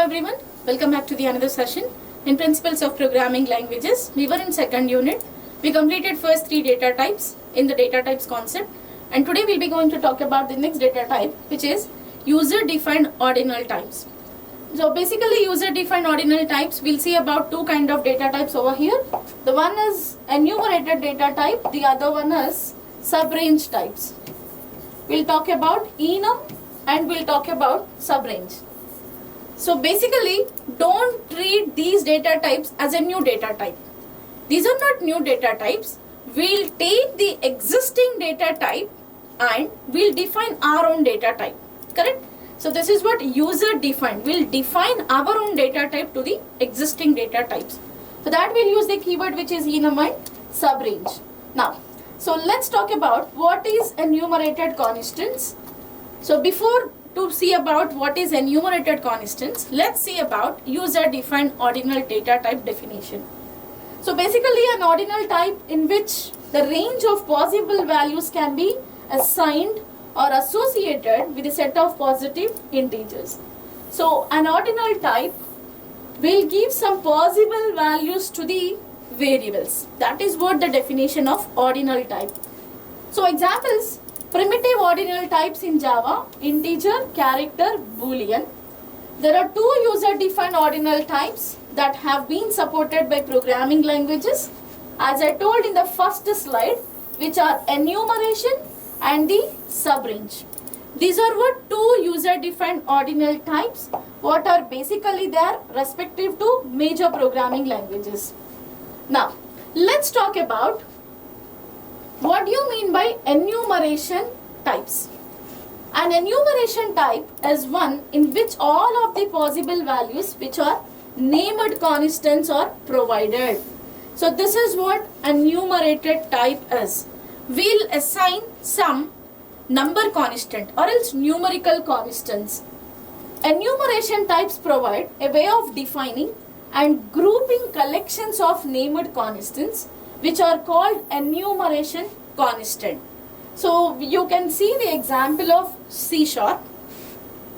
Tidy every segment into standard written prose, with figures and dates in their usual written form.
everyone, welcome back to the another session in Principles of Programming Languages. We were in second unit. We completed first three data types in the data types concept, and today we'll be going to talk about the next data type, which is user-defined ordinal types. So basically user-defined ordinal types, we'll see about two kind of data types over here. The one is enumerated data type, the other one is subrange types. We'll talk about enum and we'll talk about subrange. So basically, don't treat these data types as a new data type. These are not new data types. We'll take the existing data type and we'll define our own data type. Correct? So this is what user defined. We'll define our own data type to the existing data types. For that we'll use the keyword which is enum and subrange. Now, so let's talk about what is enumerated constants. So before to see about what is enumerated constants, let's see about user-defined ordinal data type definition. So basically an ordinal type in which the range of possible values can be assigned or associated with a set of positive integers. So an ordinal type will give some possible values to the variables. That is what the definition of ordinal type. So examples: primitive ordinal types in Java, integer, character, boolean. There are two user-defined ordinal types that have been supported by programming languages, as I told in the first slide, which are enumeration and the subrange. These are what two user-defined ordinal types, what are basically there respective to major programming languages. Now, let's talk about what do you mean by enumeration types? An enumeration type is one in which all of the possible values which are named constants are provided. So this is what enumerated type is. We'll assign some number constant or else numerical constants. Enumeration types provide a way of defining and grouping collections of named constants which are called enumeration constant. So you can see the example of C#.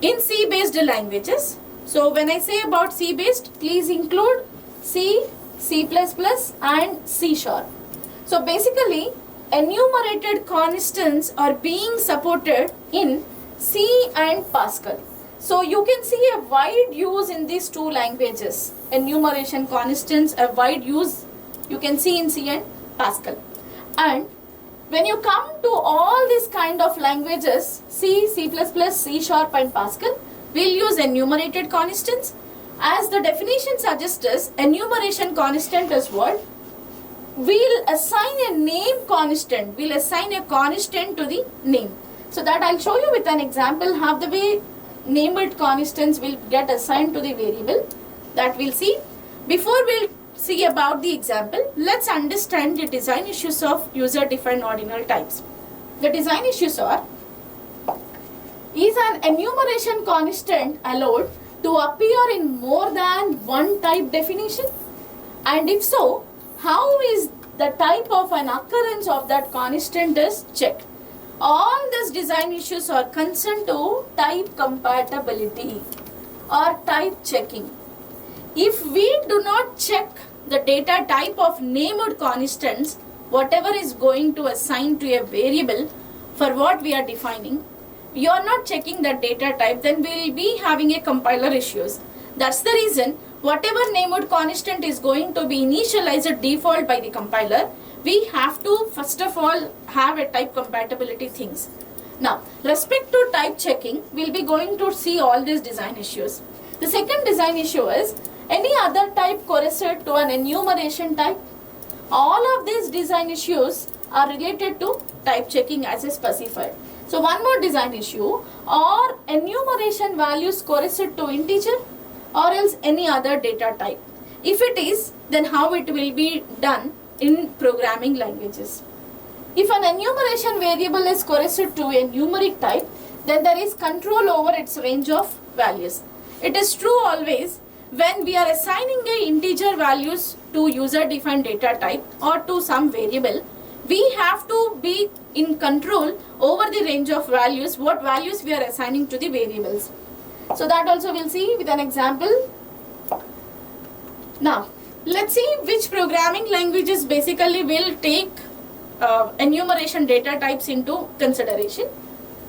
In C based languages, so when I say about C based, please include C, C++ and C#. So basically enumerated constants are being supported in C and Pascal. So you can see a wide use in these two languages. Enumeration constants, a wide use you can see in C and Pascal. And when you come to all these kind of languages, C, C++, C# and Pascal, we'll use enumerated constants. As the definition suggests us, enumeration constant is what? We'll assign a name constant. We'll assign a constant to the name. So that I'll show you with an example how the way named constants will get assigned to the variable. That we'll see. Before we'll see about the example, let's understand the design issues of user-defined ordinal types. The design issues are: is an enumeration constant allowed to appear in more than one type definition? And if so, how is the type of an occurrence of that constant is checked? All these design issues are concerned to type compatibility or type checking. If we do not check the data type of named constants, whatever is going to assign to a variable for what we are defining, we are not checking that data type, then we will be having a compiler issues. That's the reason whatever named constant is going to be initialized default by the compiler, we have to first of all have a type compatibility things. Now, respect to type checking, we'll be going to see all these design issues. The second design issue is any other type corresponding to an enumeration type. All of these design issues are related to type checking as is specified. So one more design issue: or enumeration values correspond to integer or else any other data type. If it is, then how it will be done in programming languages? If an enumeration variable is corresponding to a numeric type, then there is control over its range of values. It is true always when we are assigning a integer values to user-defined data type or to some variable, we have to be in control over the range of values, what values we are assigning to the variables. So that also we'll see with an example. Now, let's see which programming languages basically will take enumeration data types into consideration.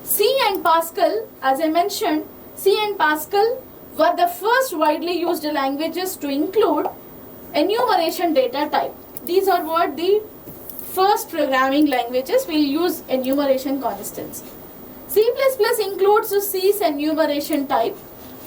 C and Pascal, as I mentioned, C and Pascal were the first widely used languages to include enumeration data type. These are what the first programming languages will use enumeration constants. C++ includes C's enumeration type,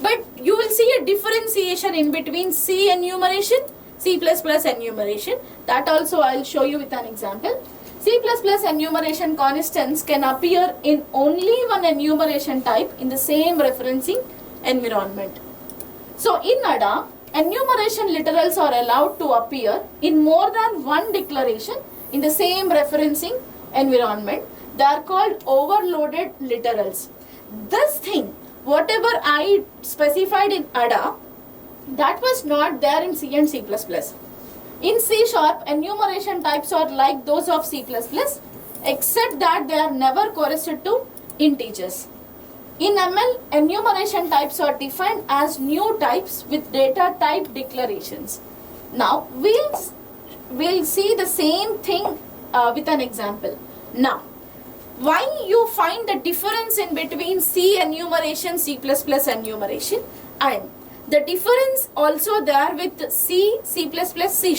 but you will see a differentiation in between C enumeration, C++ enumeration. That also I will show you with an example. C++ enumeration constants can appear in only one enumeration type in the same referencing environment. So in ADA, enumeration literals are allowed to appear in more than one declaration in the same referencing environment. They are called overloaded literals. This thing, whatever I specified in ADA, that was not there in C and C++. In C#, enumeration types are like those of C++, except that they are never correlated to integers. In ML, enumeration types are defined as new types with data type declarations. Now, we'll see the same thing with an example. Now, why you find the difference in between C enumeration, C++ enumeration, and the difference also there with C, C++, C#.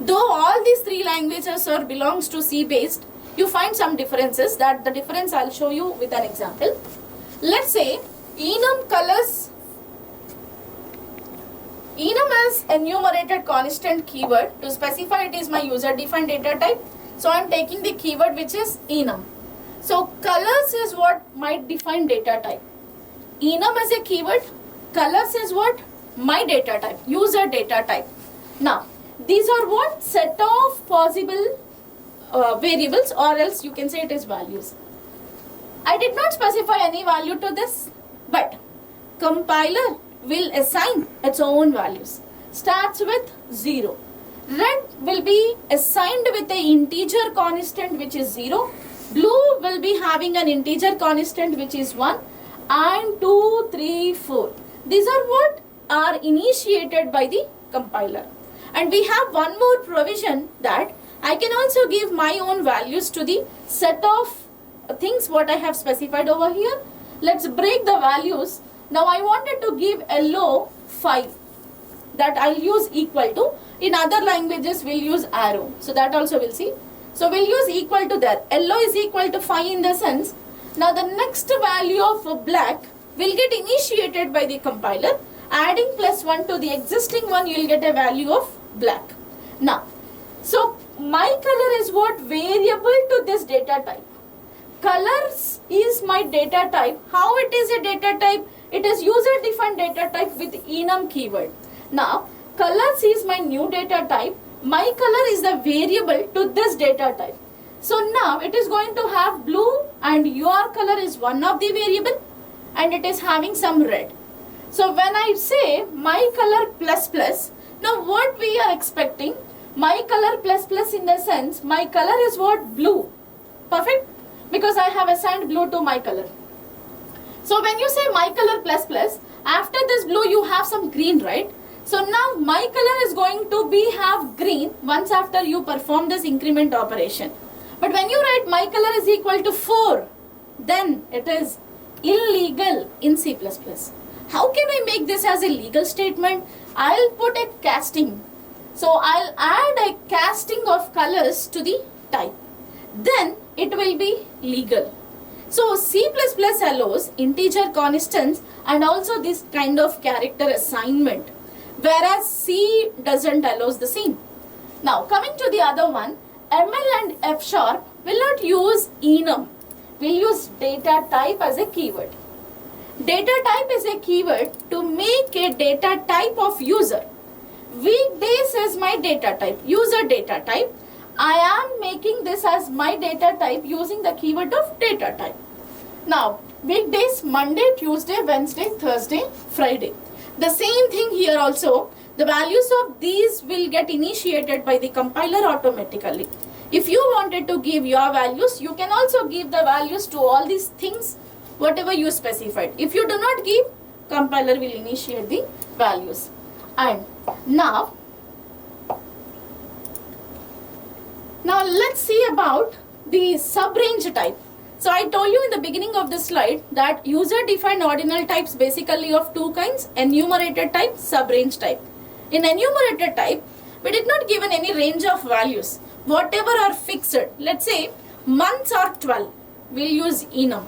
Though all these three languages are belongs to C based, you find some differences. That the difference I'll show you with an example. Let's say enum colors. Enum is enumerated constant keyword. To specify it is my user defined data type. So I'm taking the keyword which is enum. So colors is what might define data type. Enum is a keyword. Colors is what? My data type, user data type. Now, these are what? Set of possible variables, or else you can say it is values. I did not specify any value to this, but compiler will assign its own values. Starts with 0. Red will be assigned with an integer constant which is 0. Blue will be having an integer constant which is 1. And 2, 3, 4. These are what are initiated by the compiler. And we have one more provision that I can also give my own values to the set of things what I have specified over here. Let's break the values. Now I wanted to give yellow 5. That I'll use equal to. In other languages we'll use arrow. So that also we'll see. So we'll use equal to that. Yellow is equal to 5 in the sense. Now the next value of black will get initiated by the compiler. Adding +1 to the existing one, you will get a value of black. Now, so my color is what? Variable to this data type. Colors is my data type. How it is a data type? It is user defined data type with enum keyword. Now, colors is my new data type. My color is the variable to this data type. So now it is going to have blue and your color is one of the variable and it is having some red. So when I say my color ++, now what we are expecting? My color ++ in the sense, my color is what? Blue. Perfect? Because I have assigned blue to my color. So when you say my color ++, after this blue you have some green, right? So now my color is going to have green once after you perform this increment operation. But when you write my color is equal to 4, then it is illegal in C++. How can I make this as a legal statement? I'll put a casting. So I'll add a casting of colors to the type. Then it will be legal. So C++ allows integer constants and also this kind of character assignment, whereas C doesn't allows the same. Now coming to the other one, ML and F# will not use enum. We'll use data type as a keyword. Data type is a keyword to make a data type of user. Weekdays is my data type, user data type. I am making this as my data type using the keyword of data type. Now, weekdays, Monday, Tuesday, Wednesday, Thursday, Friday. The same thing here also. The values of these will get initiated by the compiler automatically. If you wanted to give your values, you can also give the values to all these things, whatever you specified. If you do not give, compiler will initiate the values. And now let's see about the subrange type. So I told you in the beginning of the slide that user-defined ordinal types basically of two kinds, enumerated type, subrange type. In enumerated type, we did not given any range of values. Whatever are fixed, let's say months are 12, we'll use enum.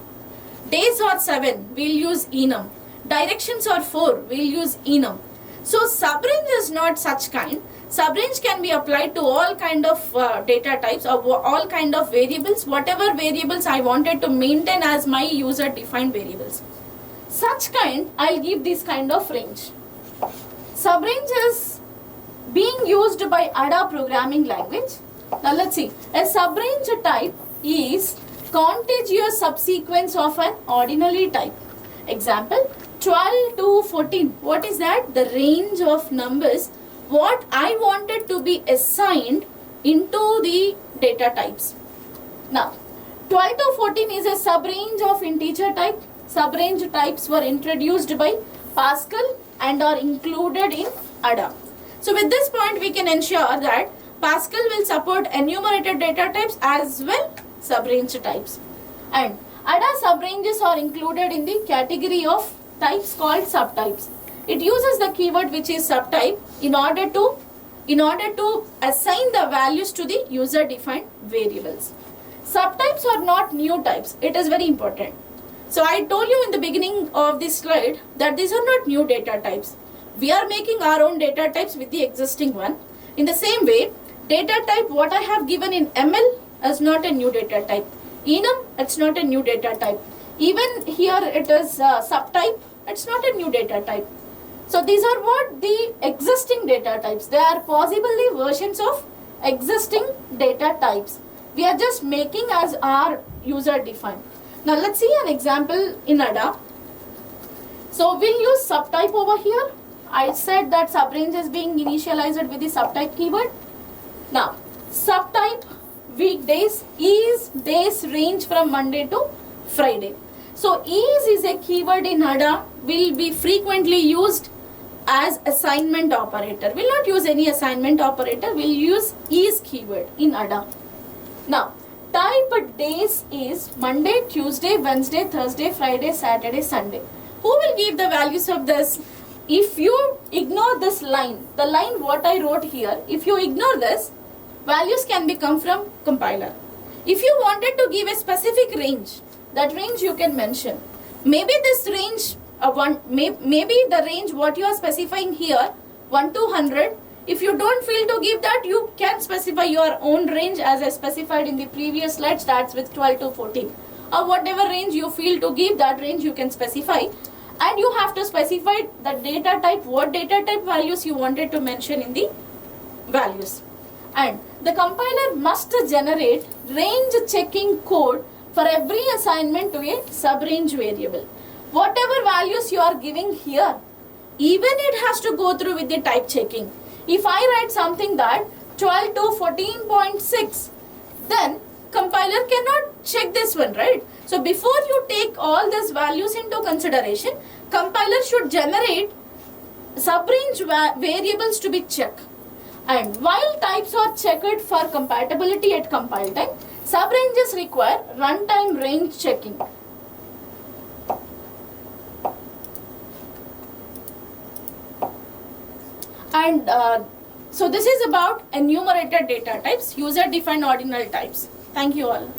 Days are 7, we'll use enum. Directions are 4, we'll use enum. So subrange is not such kind. Subrange can be applied to all kind of data types or all kind of variables, whatever variables I wanted to maintain as my user defined variables. Such kind, I'll give this kind of range. Subrange is being used by ADA programming language. Now let's see. A subrange type is contiguous subsequence of an ordinally type. Example, 12 to 14. What is that? The range of numbers what I wanted to be assigned into the data types. Now, 12 to 14 is a subrange of integer type. Subrange types were introduced by Pascal and are included in ADA. So with this point, we can ensure that Pascal will support enumerated data types as well subrange types. And ADA subranges are included in the category of types called subtypes. It uses the keyword which is subtype in order to assign the values to the user defined variables. Subtypes are not new types. It is very important. So I told you in the beginning of this slide that these are not new data types. We are making our own data types with the existing one. In the same way, data type what I have given in ML is not a new data type. Enum, it's not a new data type. Even here it is subtype, it's not a new data type. So these are what the existing data types. They are possibly versions of existing data types. We are just making as our user defined. Now let's see an example in ADA. So we'll use subtype over here. I said that subrange is being initialized with the subtype keyword. Now subtype weekdays is days range from Monday to Friday. So is a keyword in ADA will be frequently used as assignment operator. We'll not use any assignment operator. We'll use is keyword in ADA. Now type days is Monday, Tuesday, Wednesday, Thursday, Friday, Saturday, Sunday. Who will give the values of this? If you ignore this line, the line what I wrote here, if you ignore this, values can be come from compiler. If you wanted to give a specific range, that range you can mention. Maybe this range, maybe the range what you are specifying here, 1 to 100. If you don't feel to give that, you can specify your own range as I specified in the previous slide, starts with 12 to 14. Or whatever range you feel to give, that range you can specify. And you have to specify the data type, what data type values you wanted to mention in the values. And the compiler must generate range checking code for every assignment to a subrange variable. Whatever values you are giving here, even it has to go through with the type checking. If I write something that 12 to 14.6, then compiler cannot check this one, right? So before you take all these values into consideration, compiler should generate subrange variables to be checked. And while types are checked for compatibility at compile time, subranges require runtime range checking. And so this is about enumerated data types, user defined ordinal types. Thank you all.